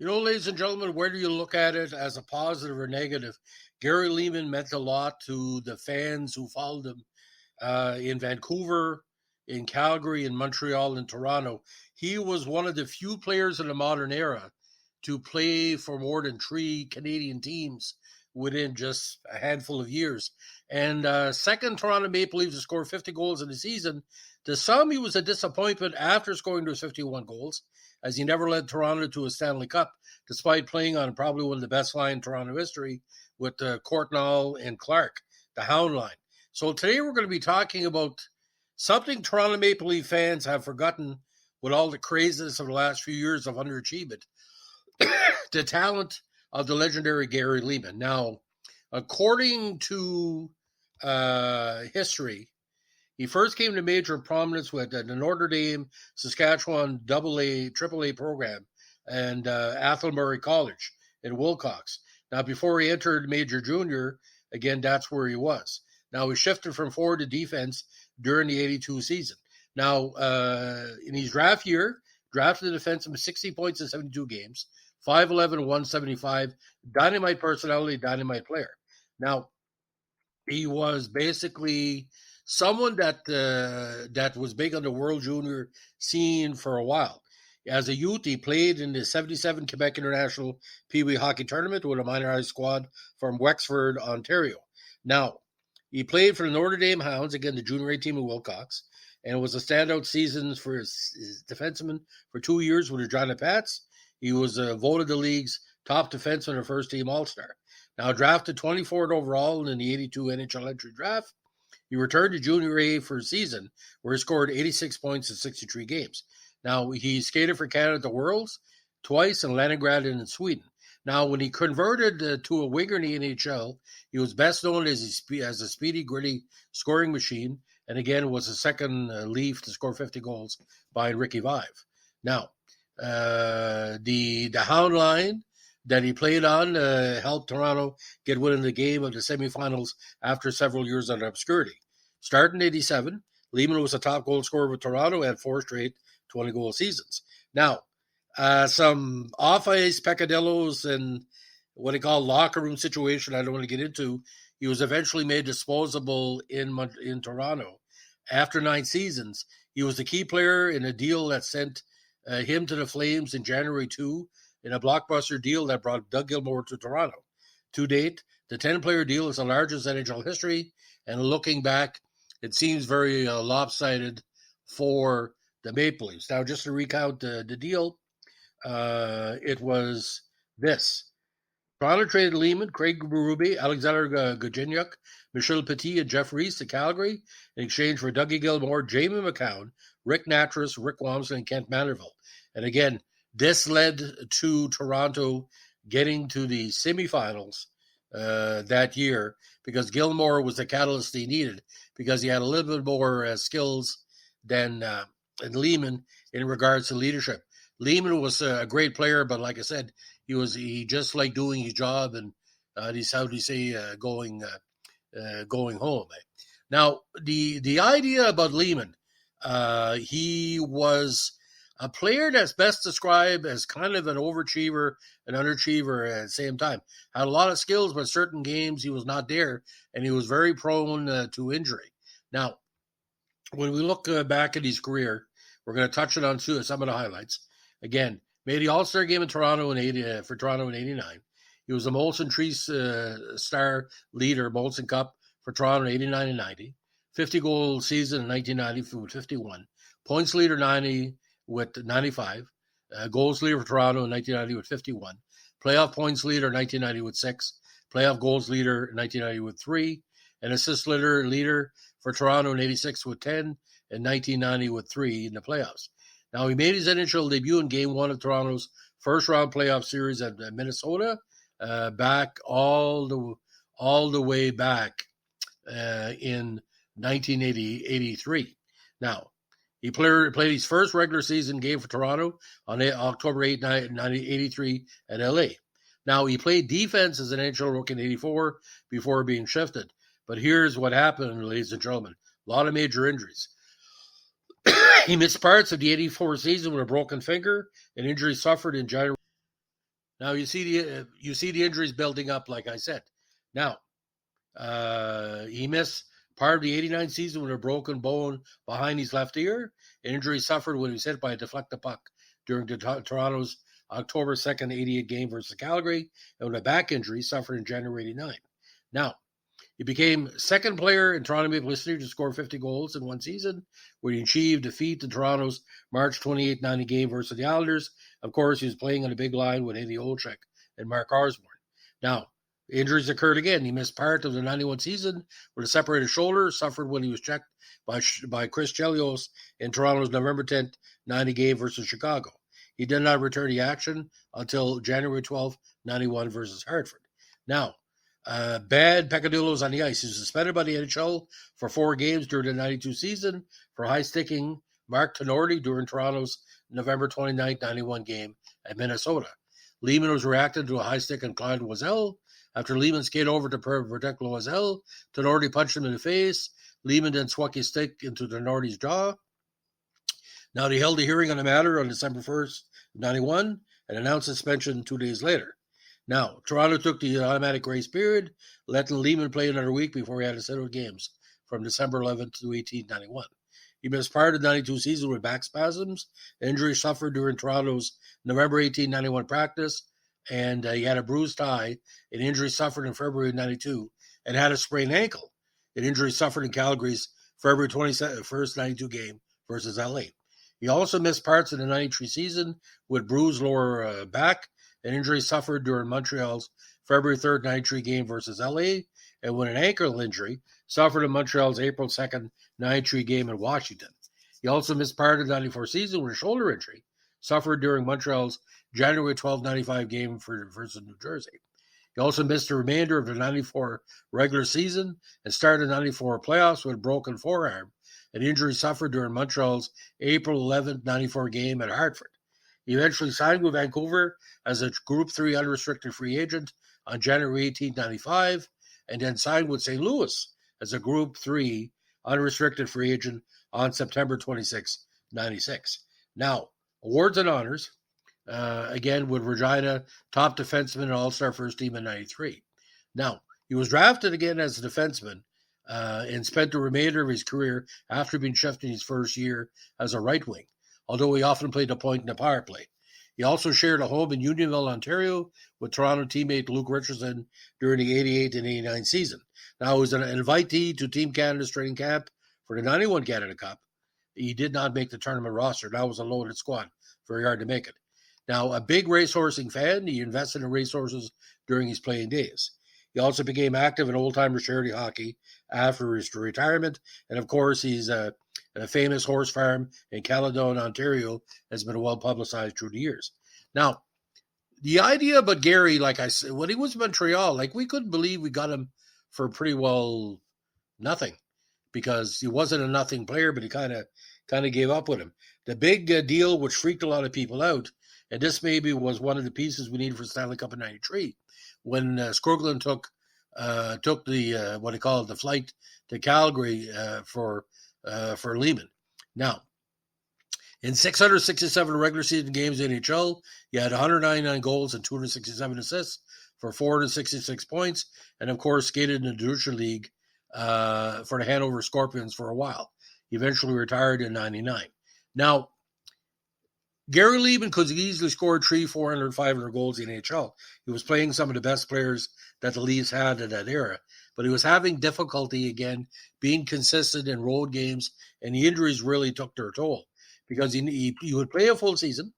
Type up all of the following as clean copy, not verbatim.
Ladies and gentlemen, whether you look at it as a positive or negative, Gary Leeman meant a lot to the fans who followed him in Vancouver, in Calgary, in Montreal, and Toronto. He was one of the few players in the modern era to play for more than three Canadian teams within just a handful of years. And second Toronto Maple Leafs to score 50 goals in the season. To some, he was a disappointment after scoring those 51 goals, as he never led Toronto to a Stanley Cup, despite playing on probably one of the best line in Toronto history with Courtnall and Clark, the Hound line. So today we're going to be talking about something Toronto Maple Leaf fans have forgotten with all the craziness of the last few years of underachievement, the talent of the legendary Gary Leeman. Now, according to history, he first came to major prominence with the Notre Dame, Saskatchewan AA, AAA program and Athelbury College in Wilcox. Now, before he entered major junior, again, that's where he was. Now, he shifted from forward to defense during the 82 season. Now, in his draft year, drafted a defenseman 60 points in 72 games, 5'11", 175, dynamite personality, dynamite player. Now, he was basically someone that was big on the World Junior scene for a while. As a youth, he played in the 77 Quebec International Pee Wee Hockey Tournament with a minorized squad from Wexford, Ontario. Now, he played for the Notre Dame Hounds, again, the junior A team in Wilcox, and it was a standout season for his defenseman for 2 years with Regina Pats. He was voted the league's top defenseman and first-team All-Star. Now, drafted 24th overall in the 82 NHL entry draft, he returned to Junior A for a season where he scored 86 points in 63 games. Now, he skated for Canada at the Worlds twice in Leningrad and in Sweden. Now, when he converted to a winger in the NHL, he was best known as a speedy, gritty scoring machine, and again was the second Leaf to score 50 goals behind Ricky Vive. Now, the Hound line that he played on helped Toronto get within the game of the semifinals after several years of obscurity. Starting in 87, Leeman was a top goal scorer with Toronto and had 4 straight 20-goal seasons. Now, some off-ice peccadillos and what they call locker room situation I don't want to get into. He was eventually made disposable in Toronto. After 9 seasons, he was the key player in a deal that sent him to the Flames in January 2, in a blockbuster deal that brought Doug Gilmour to Toronto. To date, the 10-player deal is the largest in NHL history, and looking back, it seems very lopsided for the Maple Leafs. Now, just to recount the deal, it was this. Toronto traded Leeman, Craig Berube, Alexander Gajinuk, Michel Petit, and Jeff Reese to Calgary in exchange for Dougie Gilmour, Jamie McCown, Rick Natras, Rick Wamsley, and Kent Manderville. And again, this led to Toronto getting to the semifinals that year because Gilmour was the catalyst he needed because he had a little bit more skills than Leeman in regards to leadership. Leeman was a great player, but like I said, he just liked doing his job and going home. Now, the idea about Leeman, he was a player that's best described as kind of an overachiever, an underachiever at the same time. Had a lot of skills, but certain games he was not there, and he was very prone to injury. Now, when we look back at his career, we're going to touch it on some of the highlights. Again, made the All-Star game in Toronto for Toronto in 89. He was a Molson Tree Star leader, Molson Cup for Toronto in 89 and 90. 50-goal season in 1990 with 51. Points leader 90 with 95. Goals leader for Toronto in 1990 with 51. Playoff points leader in 1990 with 6. Playoff goals leader in 1990 with 3. And assist leader for Toronto in 86 with 10. And 1990 with 3 in the playoffs. Now, he made his NHL debut in Game 1 of Toronto's first-round playoff series at Minnesota, back all the way back in 1983. Now, he played his first regular season game for Toronto on October 8, 1983 at LA. Now, he played defense as an NHL rookie in 84 before being shifted. But here's what happened, ladies and gentlemen. A lot of major injuries. He missed parts of the 84 season with a broken finger, an injury suffered in January Now you see the injuries building up, like I said. Now he missed part of the '89 season with a broken bone behind his left ear. An injury suffered when he was hit by a deflected puck during Toronto's October 2nd '88 game versus Calgary, and with a back injury suffered in January '89. Now, he became second player in Toronto Maple Leafs history to score 50 goals in one season, where he achieved defeat in Toronto's March 28 '90 game versus the Islanders. Of course, he was playing on a big line with Eddie Olczyk and Mark Osborne. Now, injuries occurred again. He missed part of the '91 season with a separated shoulder, suffered when he was checked by Chris Chelios in Toronto's November 10th '90 game versus Chicago. He did not return to action until January 12th, '91 versus Hartford. Now, bad peccadillos on the ice. He was suspended by the NHL for 4 games during the '92 season for high-sticking Mark Tenorti during Toronto's November 29th '91 game at Minnesota. Leeman was reacting to a high stick on Claude Loisel. After Leeman skated over to protect Loisel, Tenorti punched him in the face. Leeman then swung his stick into Tenorti's jaw. Now, they held a hearing on the matter on December 1st, '91, and announced suspension 2 days later. Now, Toronto took the automatic grace period, letting Leeman play another week before he had to sit out games from December 11th to 18th '91. He missed part of the '92 season with back spasms, injury suffered during Toronto's November 18, '91 practice, and he had a bruised thigh, an injury suffered in February '92, and had a sprained ankle, an injury suffered in Calgary's February 21st '92 game versus LA. He also missed parts of the '93 season with bruised lower back, an injury suffered during Montreal's February 3rd '93 game versus LA, and with an ankle injury suffered in Montreal's April 2nd '93 game in Washington. He also missed part of the '94 season with a shoulder injury suffered during Montreal's January 12 '95 game versus New Jersey. He also missed the remainder of the '94 regular season and started the '94 playoffs with a broken forearm, an injury suffered during Montreal's April 11th '94 game at Hartford. He eventually signed with Vancouver as a Group 3 unrestricted free agent on January 18, '95, and then signed with St. Louis as a Group 3 unrestricted free agent on September 26, '96. Now, awards and honors, again with Regina, top defenseman and all-star first team in '93. Now, he was drafted again as a defenseman and spent the remainder of his career after being shifted in his first year as a right wing, although he often played a point in the power play. He also shared a home in Unionville, Ontario, with Toronto teammate Luke Richardson during the '88 and '89 season. Now, he was an invitee to Team Canada's training camp for the '91 Canada Cup. He did not make the tournament roster. That was a loaded squad. Very hard to make it. Now, a big racehorsing fan, he invested in racehorses during his playing days. He also became active in old-timer charity hockey after his retirement. And, of course, he's a famous horse farm in Caledon, Ontario, has been well publicized through the years. Now, the idea about Gary, like I said, when he was in Montreal, like we couldn't believe we got him for pretty well nothing, because he wasn't a nothing player, but he kind of gave up with him. The big deal, which freaked a lot of people out, and this maybe was one of the pieces we needed for Stanley Cup in '93, when Skoglund took the what he called the flight to Calgary for Leeman. Now, in 667 regular season games in the NHL, he had 199 goals and 267 assists for 466 points, and of course skated in the Deutsche League for the Hanover Scorpions for a while. He eventually retired in '99. Now, Gary Leeman could easily score 300, 400, 500 goals in the NHL. He was playing some of the best players that the Leafs had in that era, but he was having difficulty, again, being consistent in road games, and the injuries really took their toll, because he would play a full season,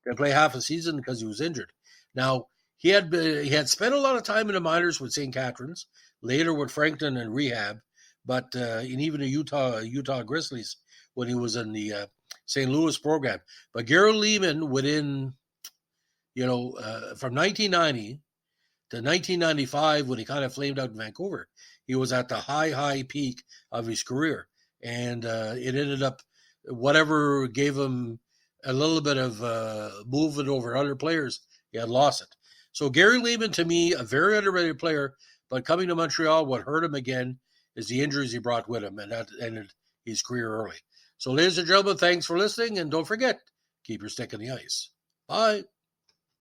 then play half a season because he was injured. Now, he had spent a lot of time in the minors with St. Catharines, later with Frankton and rehab, but in even the Utah Grizzlies when he was in the St. Louis program. But Gary Leeman, within, from 1990 to 1995, when he kind of flamed out in Vancouver, he was at the high peak of his career. And it ended up, whatever gave him a little bit of movement over other players, he had lost it. So Gary Leeman, to me, a very underrated player, but coming to Montreal, what hurt him again is the injuries he brought with him, and that ended his career early. So, ladies and gentlemen, thanks for listening, and don't forget, keep your stick in the ice. Bye.